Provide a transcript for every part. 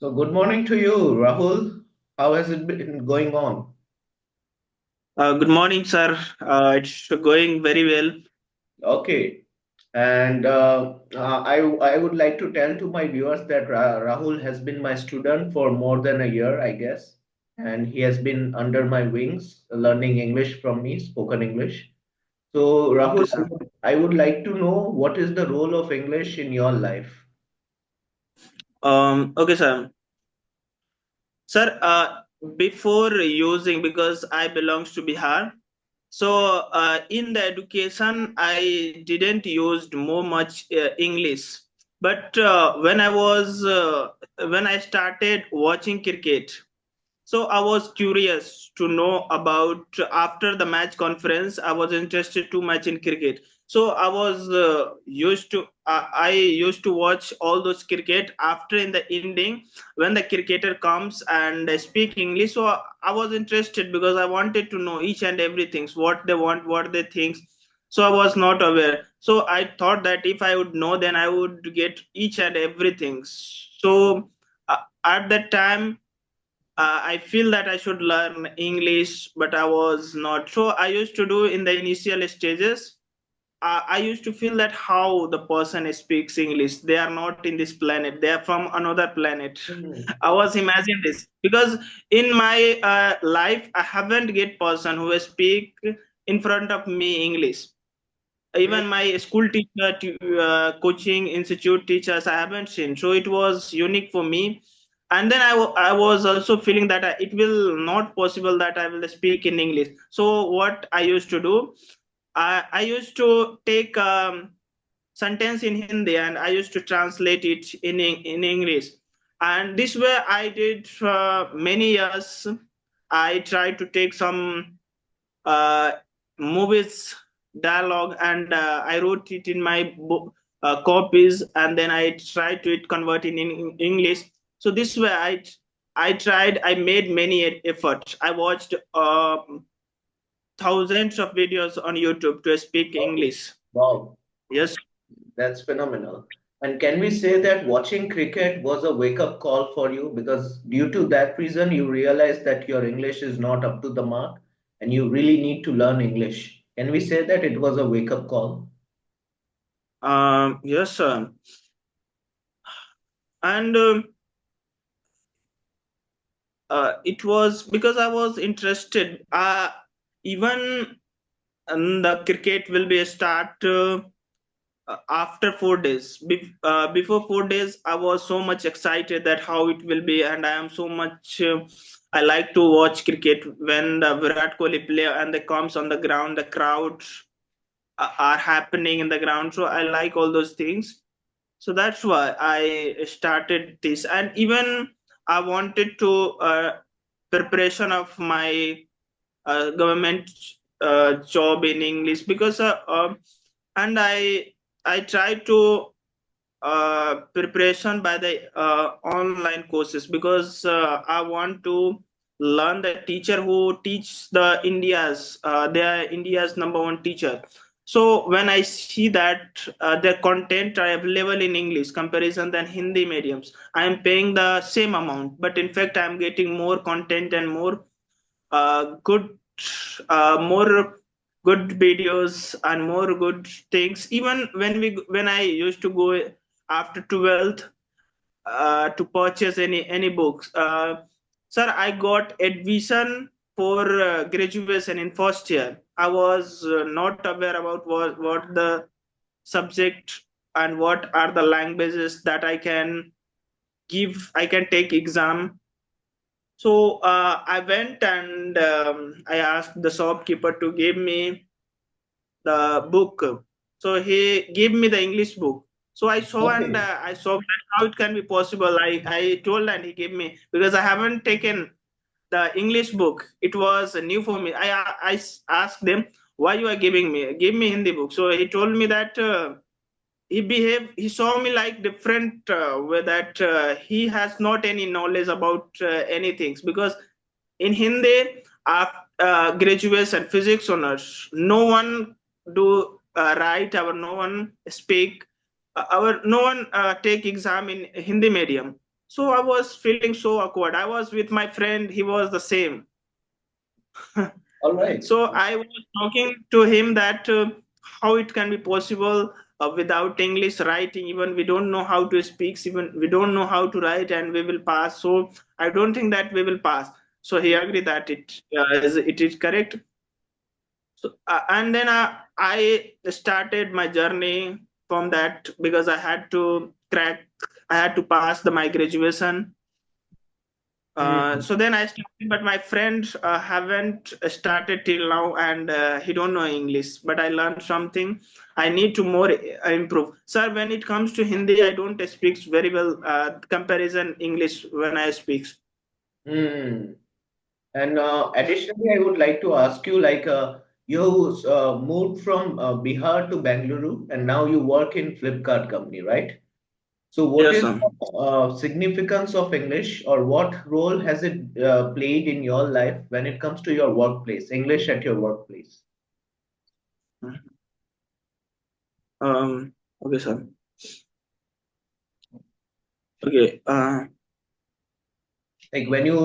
So good morning to you, Rahul. How has it been going on? Good morning, sir. It's going very well. Okay. And I would like to tell to my viewers that Rahul has been my student for more than a year, I guess. And he has been under my wings learning English from me, spoken English. So Okay, Rahul, sir. I would like to know what is the role of English in your life? Okay, sir. Sir, before using, because I belongs to Bihar, so in the education, I didn't use more much English. But when I started watching cricket, so I was curious to know about after the match conference. I was interested too much in cricket. So I used to watch all those cricket after in the ending when the cricketer comes and speak English. So I was interested because I wanted to know each and everything, what they want, what they think. So I was not aware. So I thought that if I would know, then I would get each and everything. So at that time I feel that I should learn English, but I was not. So I used to do in the initial stages. I used to feel that how the person speaks English. They are not in this planet. They are from another planet. Hmm. I was imagining this because in my life I haven't get person who speak in front of me English. Even my school teacher, coaching institute teachers, I haven't seen. So it was unique for me. And then I was also feeling that it will not possible that I will speak in English. So what I used to do, I used to take sentence in Hindi and I used to translate it in English. And this way I did many years. I tried to take some uh, movies dialogue and I wrote it in my book copies, and then I tried to it convert in English. So this way I made many efforts. I watched thousands of videos on YouTube to speak Oh, English. wow. Yes. That's phenomenal. And can we say that watching cricket was a wake-up call for you because due to that reason you realized that your English is not up to the mark and you really need to learn English? Can we say that it was a wake-up call? Yes, sir. And it was because I was interested. Even the cricket will be a start after 4 days. Before 4 days, I was so much excited that how it will be, and I am so much. I like to watch cricket when the Virat Kohli play and they comes on the ground, the crowds are happening in the ground. So I like all those things. So that's why I started this, and even I wanted to preparation of my government job in English because and I tried to preparation by the online courses because I want to learn the teacher who teach they are India's number one teacher. So when I see that their content are available in English comparison than Hindi mediums, I am paying the same amount, but in fact I am getting more content and good more good videos and more good things. Even when I used to go after 12th to purchase any books, sir, I got admission for graduation in first year. I was not aware about what the subject and what are the languages that I can take exam. So I went and I asked the shopkeeper to give me the book. So he gave me the English book. So I saw and Okay. I saw that how it can be possible. I told and he gave me because I haven't taken the English book. It was new for me. Asked them why you are giving me. Give me Hindi book. So he told me that he saw me like different way that he has not any knowledge about anything because in Hindi after graduation physics honors no one do write or no one speak our no one take exam in Hindi medium. So I was feeling so awkward. I was with my friend, he was the same. All right. So I was talking to him that how it can be possible without English writing. Even we don't know how to speak, even we don't know how to write, and we will pass. So I don't think that we will pass. So he agreed that it is correct. So and then I started my journey from that because I had to crack. I had to pass my graduation. Hmm. So then I started, but my friends haven't started till now, and he don't know English. But I learned something. I need to more improve, sir. When it comes to Hindi, I don't speak very well. Comparison English when I speak. Hmm. And additionally, I would like to ask you, like, you moved from Bihar to Bangalore, and now you work in Flipkart company, right? So, what Yes, is sir. the significance of English, or what role has it played in your life when it comes to your workplace, English at your workplace? Okay, sir. Okay. Like when you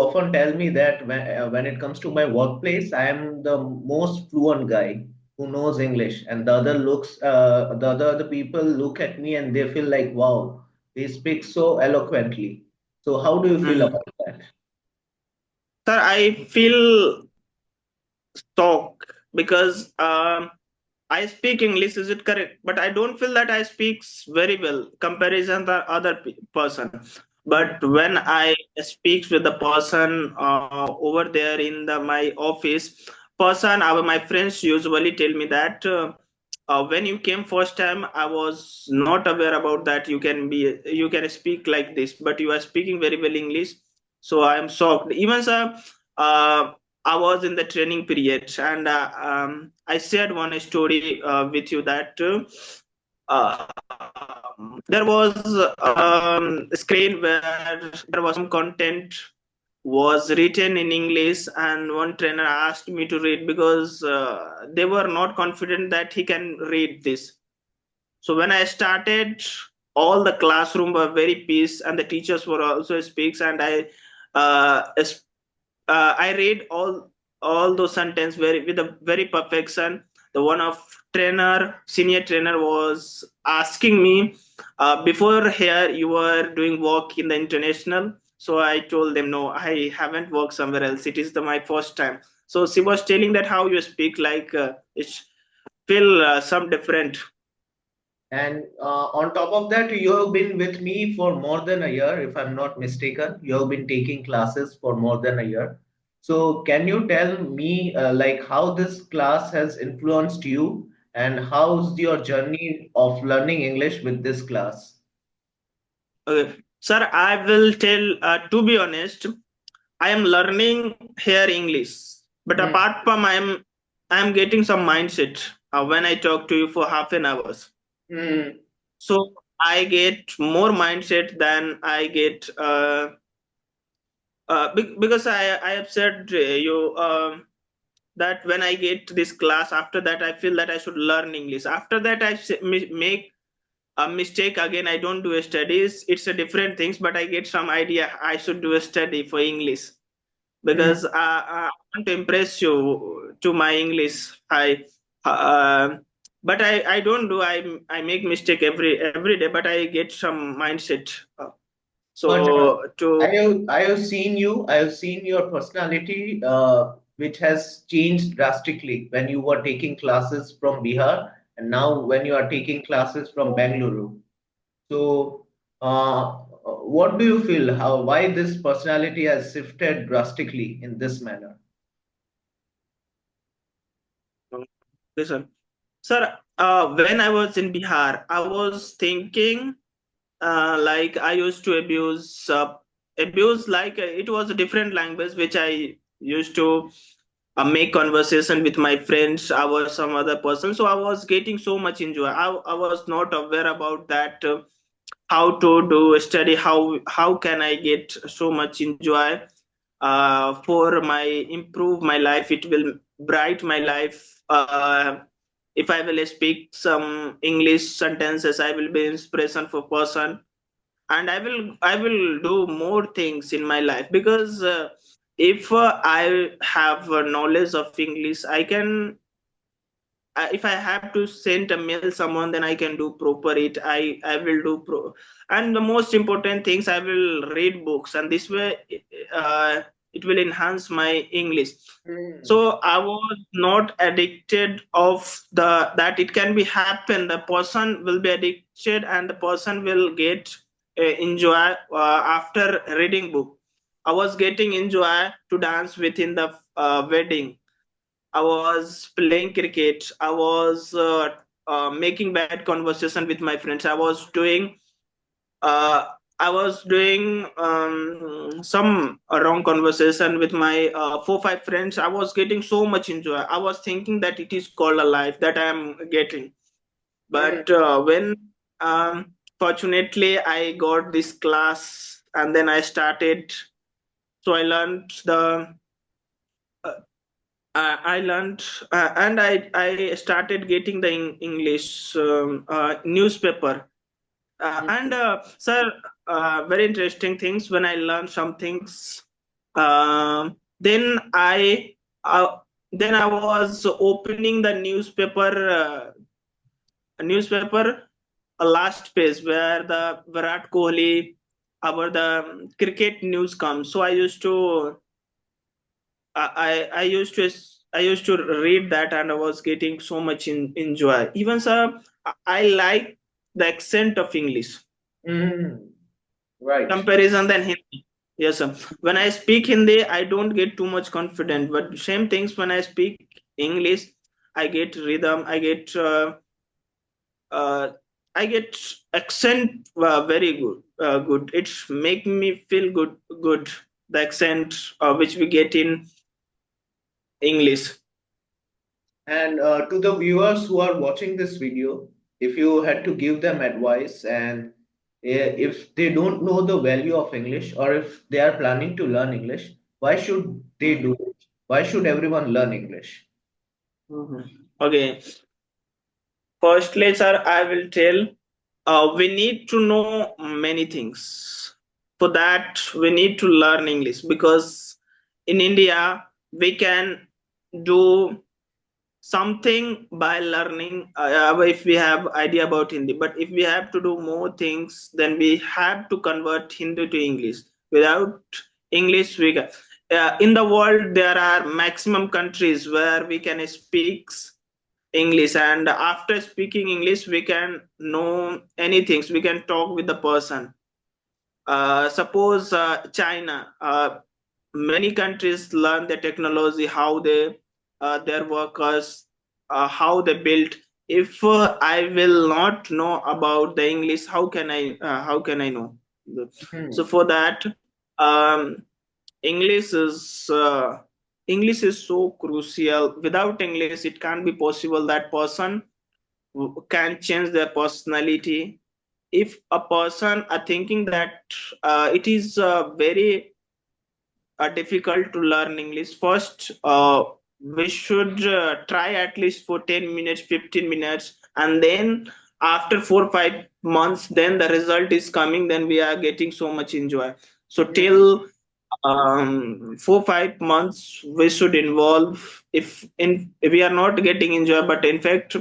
often tell me that when it comes to my workplace, I am the most fluent guy who knows English, and the other people look at me and they feel like, wow, they speak so eloquently. So, how do you feel Mm. about that? Sir, I feel shocked because I speak English, is it correct? But I don't feel that I speak very well comparison to other person. Hmm. But when I speak with the person over there in my office, my friends usually tell me that when you came first time, I was not aware about that you can speak like this, but you are speaking very well English. So I am shocked. Even sir, uh, I was in the training period, and I shared one story with you that there was a screen where there was some content was written in English, and one trainer asked me to read because they were not confident that he can read this. So when I started, all the classroom were very peace, and the teachers were also speaks, and I read all those sentences very with a very perfection. The one of senior trainer was asking me, before here you were doing work in the international. So I told them no, I haven't worked somewhere else. It is my first time. So she was telling that how you speak like it's feel some different. And on top of that, you have been with me for more than a year, if I'm not mistaken. You have been taking classes for more than a year. So, can you tell me, like, how this class has influenced you, and how's your journey of learning English with this class? Sir, I will tell. To be honest, I am learning here English, but Hmm. apart from I am getting some mindset when I talk to you for half an hour. Hmm. So I get more mindset than I get because I have said you that when I get this class, after that I feel that I should learn English. After that make a mistake again. I don't do studies. It's a different things, but I get some idea. I should do a study for English Hmm. because I want to impress you to my English. Uh, but I don't do. I make mistake every day, but I get some mindset. But So to I have seen your personality, which has changed drastically when you were taking classes from Bihar, and now when you are taking classes from Bangalore. So, what do you feel? Why this personality has shifted drastically in this manner? listen, sir. When I was in Bihar, I was thinking like I used to abuse like it was a different language which I used to make conversation with my friends. I was some other person, so I was getting so much enjoy. I was not aware about that how to do a study, how can I get so much enjoy for my improve my life. It will bright my life. If I will speak some English sentences, I will be inspiration for person. and I will do more things in my life, because if I have knowledge of English, I can, if I have to send a mail someone, then I can do proper it. I will do and the most important things, I will read books, and this way uh, it will enhance my English. So Mm. I was not addicted of that it can be happen, the person will be addicted and the person will get enjoy after reading book. I was getting enjoy to dance within the wedding. I was playing cricket. I was making bad conversation with my friends. Uh, I was doing some wrong conversation with my 4 5 friends. I was getting so much enjoy. I was thinking that it is called a life that I am getting. Mm. But when fortunately I got this class, and then I started. So I learned, and I started getting the English newspaper. And sir, very interesting things. When I learned some things, then uh, I was opening the newspaper, a last page where the Virat Kohli, our the cricket news comes. So I used to read that, and I was getting so much enjoy. Even sir, I like the accent of English Mm. Right. comparison than Hindi. Yes, sir. When I speak Hindi, I don't get too much confident. But same things when I speak English, I get rhythm. Uh, I get accent very good. Good. It's make me feel good. Good. The accent which we get in English. And to the viewers who are watching this video, if you had to give them advice, and if they don't know the value of English, or if they are planning to learn English, why should they do it? Why should everyone learn English? Mhm. Okay. Firstly, sir, I will tell we need to know many things. For that, we need to learn English, because in India, we can do something by learning if we have idea about Hindi. But if we have to do more things, then we have to convert Hindi to English. Without English, we can. In the world, there are maximum countries where we can speak English, and after speaking English, we can know anything. We can talk with the person. Suppose China, many countries learn the technology, how they their workers, how they build. If I will not know about the English, how can I know? So Hmm. for that, um, English is uh, English is so crucial. Without English, it can't be possible that person can change their personality. If a person are thinking that it is very difficult to learn English, first we should try at least for 10 minutes, 15 minutes, and then after 4 5 months, then the result is coming, then we are getting so much enjoy. So Hmm. till 4 5 months we should involve. If we are not getting enjoy, but in fact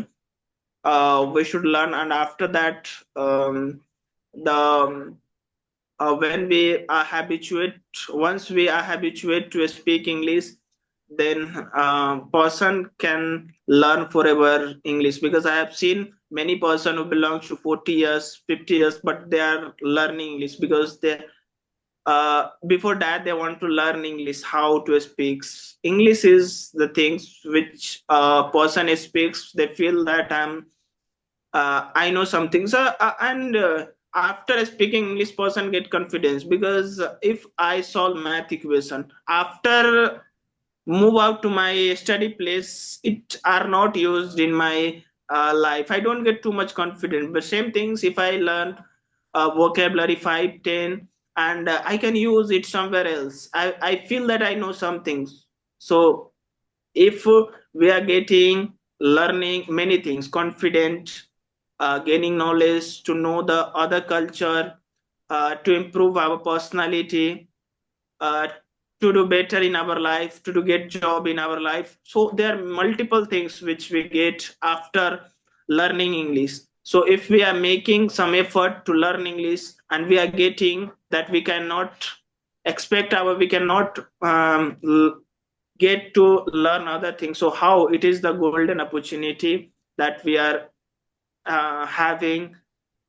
we should learn. And after that, the when we are habituate once we are habituate to speak English, then person can learn forever English, because I have seen many person who belongs to 40 years 50 years, but they are learning English because they before that they want to learn English, how to speak English is the things which a person speaks, they feel that I know something. So and after speaking English, person get confidence, because if I solve math equation after move out to my study place, it are not used in my life. I don't get too much confidence. But same things, if I learn vocabulary 5 10, and I can use it somewhere else. I feel that I know some things. So if we are getting learning many things, confident, gaining knowledge to know the other culture, to improve our personality, uh, to do better in our life, to do get job in our life. So there are multiple things which we get after learning English. So if we are making some effort to learn English and we are getting that, we cannot we cannot get to learn other things. So how it is the golden opportunity that we are having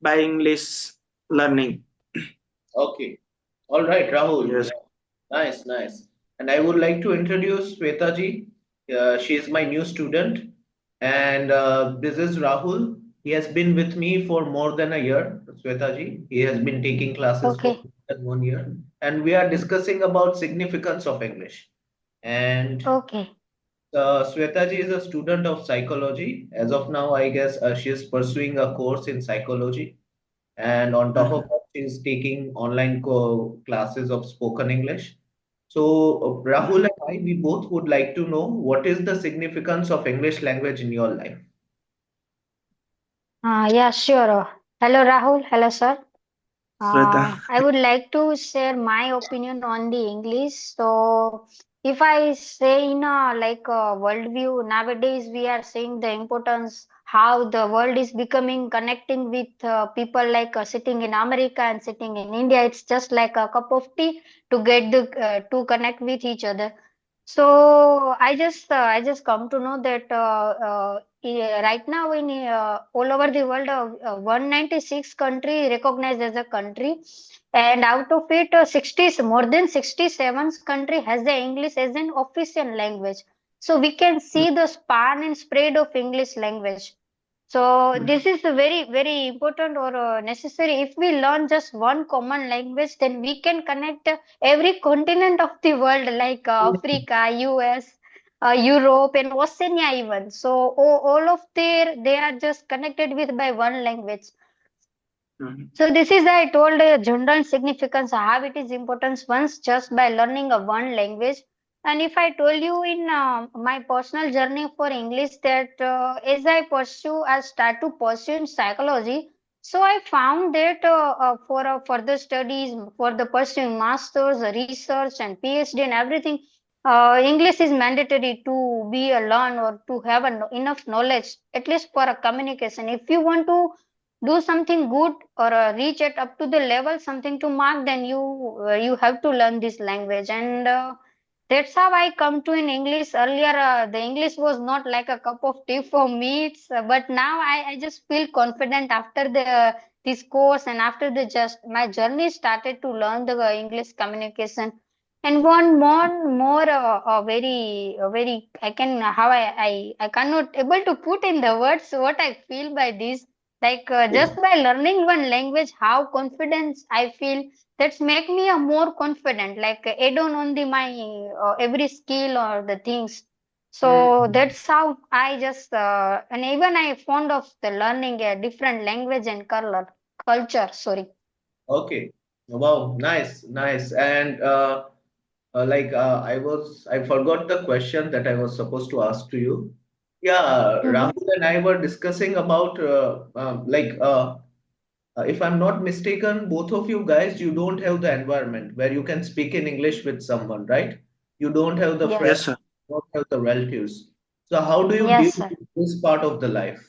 by English learning. Okay. All right, Rahul. Yes. Yeah. Nice, nice. And I would like to introduce Sweta ji. She is my new student. And this is Rahul. He has been with me for more than a year, Sweta ji. He has been taking classes for Okay, more than 1 year. And we are discussing about significance of English. And okay. Sweta ji is a student of psychology. As of now, I guess she is pursuing a course in psychology, and on top of Mhm. that she's taking online classes of spoken English. So Rahul Mhm. and I, we both would like to know what is the significance of English language in your life. Yeah, sure. Hello, Rahul. Hello, sir. Sweta. I would like to share my opinion on the English. So, if I say in a worldview, nowadays we are seeing the importance how the world is becoming connecting with people sitting in America and sitting in India. It's just like a cup of tea to get the to connect with each other. So I just come to know that right now in all over the world, 196 country recognized as a country, and out of it, 60 more than 67 country has the English as an official language. So we can see the span and spread of English language. So this is a very, very important or necessary. If we learn just one common language, then we can connect every continent of the world, like Africa, US, Europe, and Oceania even. So all of they are just connected with by one language. Mhm. So this is I told general significance how it is importance once just by learning a one language. And if I told you in my personal journey for English that as I start to pursue in psychology, so I found that for further studies, for the pursuing masters, research and PhD and everything, English is mandatory to be a learn or to have enough knowledge at least for a communication. If you want to do something good or reach it up to the level something to mark, then you have to learn this language. And that's how I come to in English. Earlier the English was not like a cup of tea for me. But now I just feel confident after the this course and after the just my journey started to learn the English communication. And one more very I can how I cannot able to put in the words what I feel by this, just by learning one language how confidence I feel. That's make me a more confident, like add on the my every skill or the things. So Mhm. that's how I just and even I fond of the learning a different language and culture, sorry. Okay. Wow, nice, nice. And I forgot the question that I was supposed to ask to you. Yeah, Mm-hmm. Rahul and I were discussing about if I'm not mistaken, both of you guys, you don't have the environment where you can speak in English with someone, right? You don't have the Yes. friends, Yes, sir. don't have the relatives. So how do you deal Yes, sir. with this part of the life?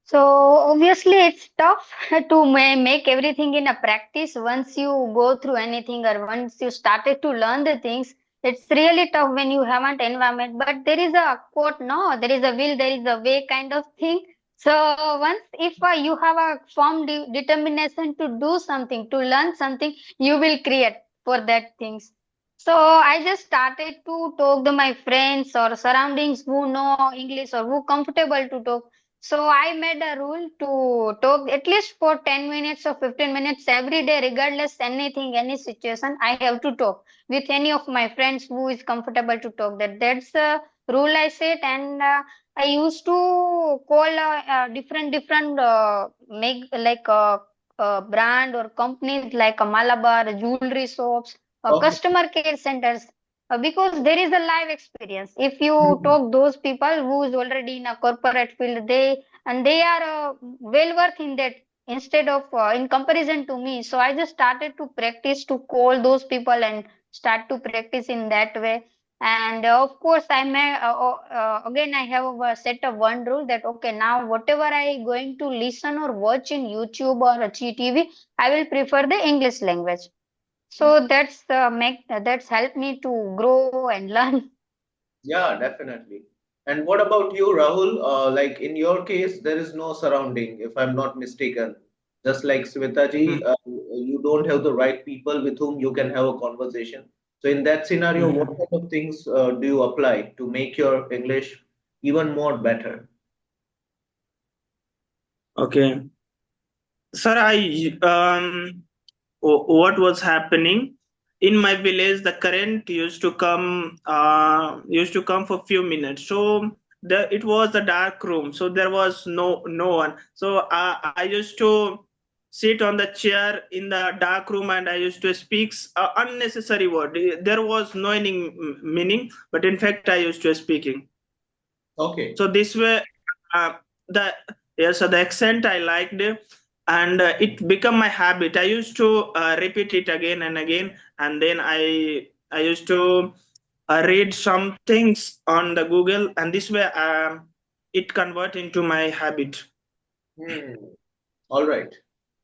So obviously it's tough to make everything in a practice. Once you go through anything or once you started to learn the things, it's really tough when you haven't environment. But there is a quote, no, there is a will, there is a way kind of thing. So once if you have a firm determination to do something, to learn something, you will create for that things. So I just started to talk to my friends or surroundings who know English or who comfortable to talk. So I made a rule to talk at least for 10 minutes or 15 minutes every day, regardless anything, any situation. I have to talk with any of my friends who is comfortable to talk. That's the rule I set, and I used to call different make brand or companies like Malabar jewelry shops or Okay. customer care centers. Because there is a live experience. If you Mhm. talk those people who is already in a corporate field, they are well worth in that instead of in comparison to me. So I just started to practice to call those people and start to practice in that way. And of course, I may again I have a set of one rule that okay, now whatever I going to listen or watch in YouTube or TV, I will prefer the English language. So that's helped me to grow and learn. Yeah, definitely. And what about you, Rahul? Like in your case, there is no surrounding, if I'm not mistaken. Just like Swetaji, you don't have the right people with whom you can have a conversation. So in that scenario, what Mhm. kind of things do you apply to make your English even more better? Okay. Sir, what was happening in my village? The current used to come for few minutes. So it was a dark room, so there was no one. So I used to sit on the chair in the dark room and I used to speak unnecessary word. There was no any meaning, but in fact I used to speaking. Okay. So this way, uh, the yes, so the accent I liked, and it become my habit. I used to repeat it again and again, and then I used to read some things on the Google, and this way it convert into my habit. Hmm. All right.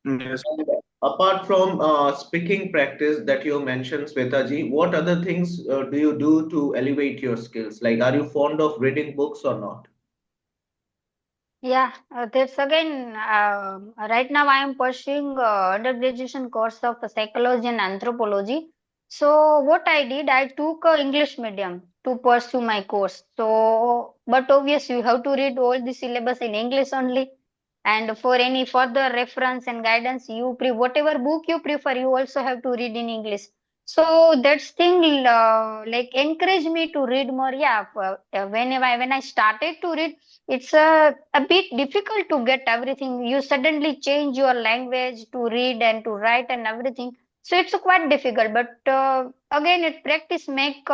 Yes. And apart from speaking practice that you mentioned, Swetaji, what other things do you do to elevate your skills? Like, are you fond of reading books or not? Yeah, that's again, right now I am pursuing undergraduation course of psychology and anthropology. So what I did, I took English medium to pursue my course. So, but obviously you have to read all the syllabus in English only. And for any further reference and guidance, whatever book you prefer, you also have to read in English. So that's thing like encourage me to read more. Yeah, when I started to read, it's a bit difficult to get everything. You suddenly change your language to read and to write and everything. So it's quite difficult. But again, it practice make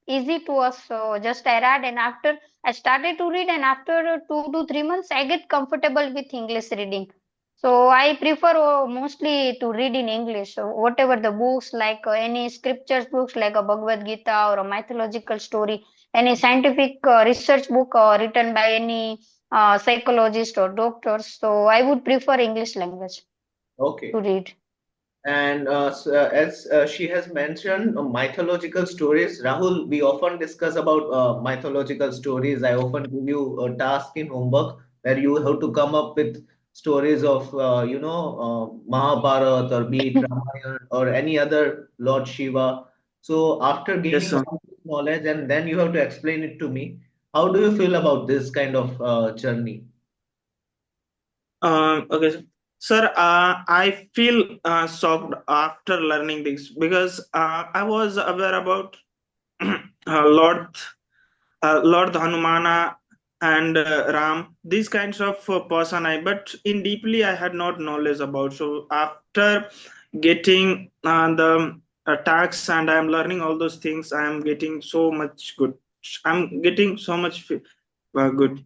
easy to us. So just I read and after I started to read and after 2 to 3 months, I get comfortable with English reading. So I prefer mostly to read in English. So whatever the books like any scriptures books like a Bhagavad Gita or a mythological story, any scientific research book written by any psychologist or doctors. So I would prefer English language to Okay. read. And as she has mentioned, mythological stories, Rahul, we often discuss about mythological stories. I often give you a task in homework where you have to come up with stories of, Mahabharata or be it Ramayana or any other Lord Shiva. So after Yes, gaining sir. all this knowledge, and then you have to explain it to me, how do you feel about this kind of journey? Okay, sir. I feel shocked after learning this because I was aware about Lord Hanumana and Ram, these kinds of person but in deeply I had not knowledge about. So after getting the attacks and I'm learning all those things, I am getting so much good. I'm getting so much good.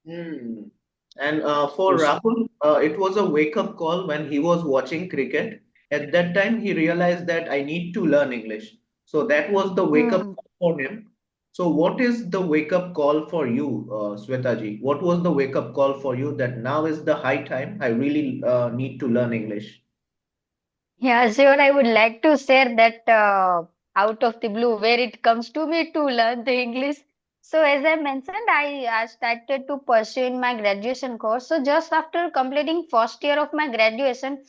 Hmm. And for Yes. Rahul, it was a wake-up call when he was watching cricket. At that time, he realized that I need to learn English. So that was the wake-up Hmm. call for him. So what is the wake-up call for you, Swetaji? What was the wake-up call for you that now is the high time? I really need to learn English. Yeah, sure. I would like to share that out of the blue where it comes to me to learn the English. So as I mentioned, I started to pursue in my graduation course. So just after completing first year of my graduation,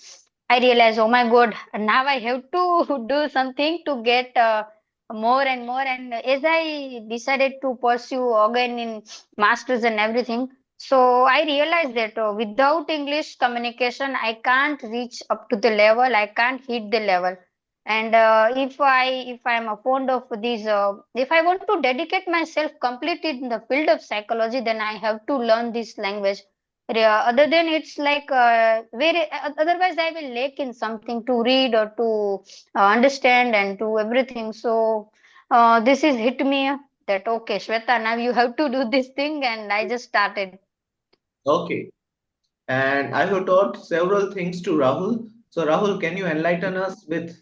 I realized, oh my God, now I have to do something to get more and more. And as I decided to pursue again in masters and everything, so I realized that without English communication, I can't reach up to the level. I can't hit the level. And if I'm a fond of these, if I want to dedicate myself completely in the field of psychology, then I have to learn this language. Other than it's like otherwise I will lack in something to read or to understand and to everything. So this is hit me that okay, Shweta, now you have to do this thing, and I just started. Okay. and I have taught several things to Rahul. So, Rahul, can you enlighten us with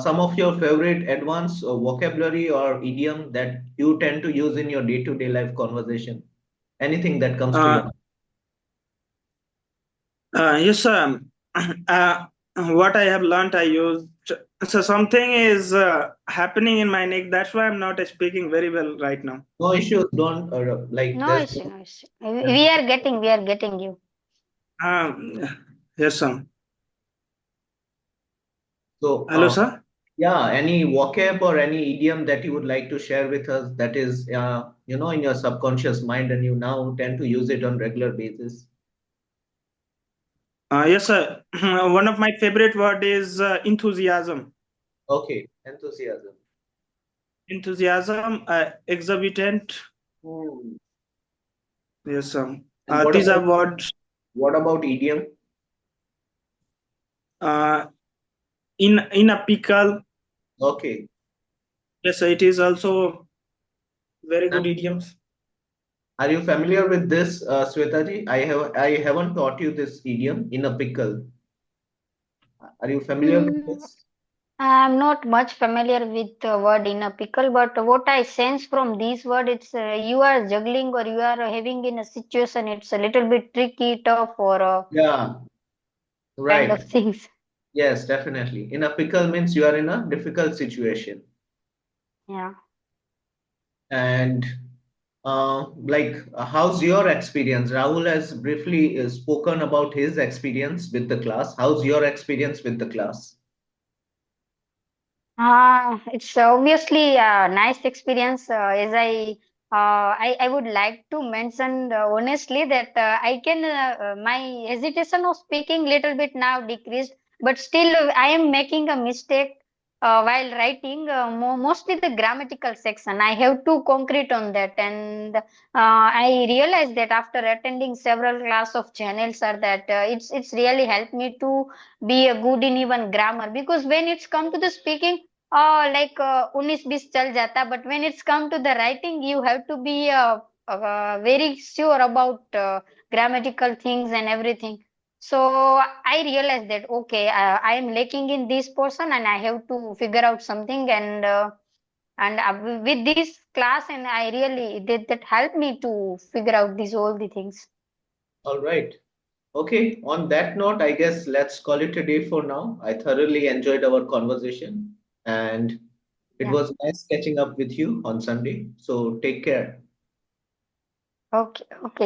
some of your favorite advanced vocabulary or idiom that you tend to use in your day-to-day life conversation? Anything that comes to your Uh, yes, sir. Uh, what I have learned, I used. So something is happening in my neck. That's why I'm not speaking very well right now. no issues. Don't like No issue, no issue. there's We are getting you. Um, yes, sir. so Hello, sir. yeah, any vocab or any idiom that you would like to share with us that is in your subconscious mind and you now tend to use it on regular basis. Yes, sir. One of my favorite word is enthusiasm. Okay, enthusiasm. Enthusiasm, exorbitant. Hmm. Yes, sir. And what These about are words. idiom? Uh, in a pickle. Okay. Yes, sir. It is also very good And idioms. are you familiar with this, Swetaji? I haven't taught you this idiom in a pickle. Are you familiar with Mm, this? I'm not much familiar with the word in a pickle, but what I sense from this word, it's you are juggling or you are having in a situation. It's a little bit tricky, tough, or Yeah, kind of right. things. Yes, definitely. In a pickle means you are in a difficult situation. Yeah. And how's your experience? Rahul has briefly spoken about his experience with the class. How's your experience with the class? It's obviously a nice experience. I would like to mention honestly that my hesitation of speaking little bit now decreased, but still I am making a mistake while writing. Mostly the grammatical section. I have to concrete on that, and I realized that after attending several class of channels, are that it's really helped me to be a good in even grammar, because when it's come to the speaking, 19-20 चल जाता, but when it's come to the writing, you have to be very sure about grammatical things and everything. So I realized that okay, I am lacking in this portion, and I have to figure out something. And with this class, and I really did that helped me to figure out these all the things. All right. Okay, on that note, I guess let's call it a day for now. I thoroughly enjoyed our conversation and it Yeah. was nice catching up with you on Sunday. So take care. Okay. Okay.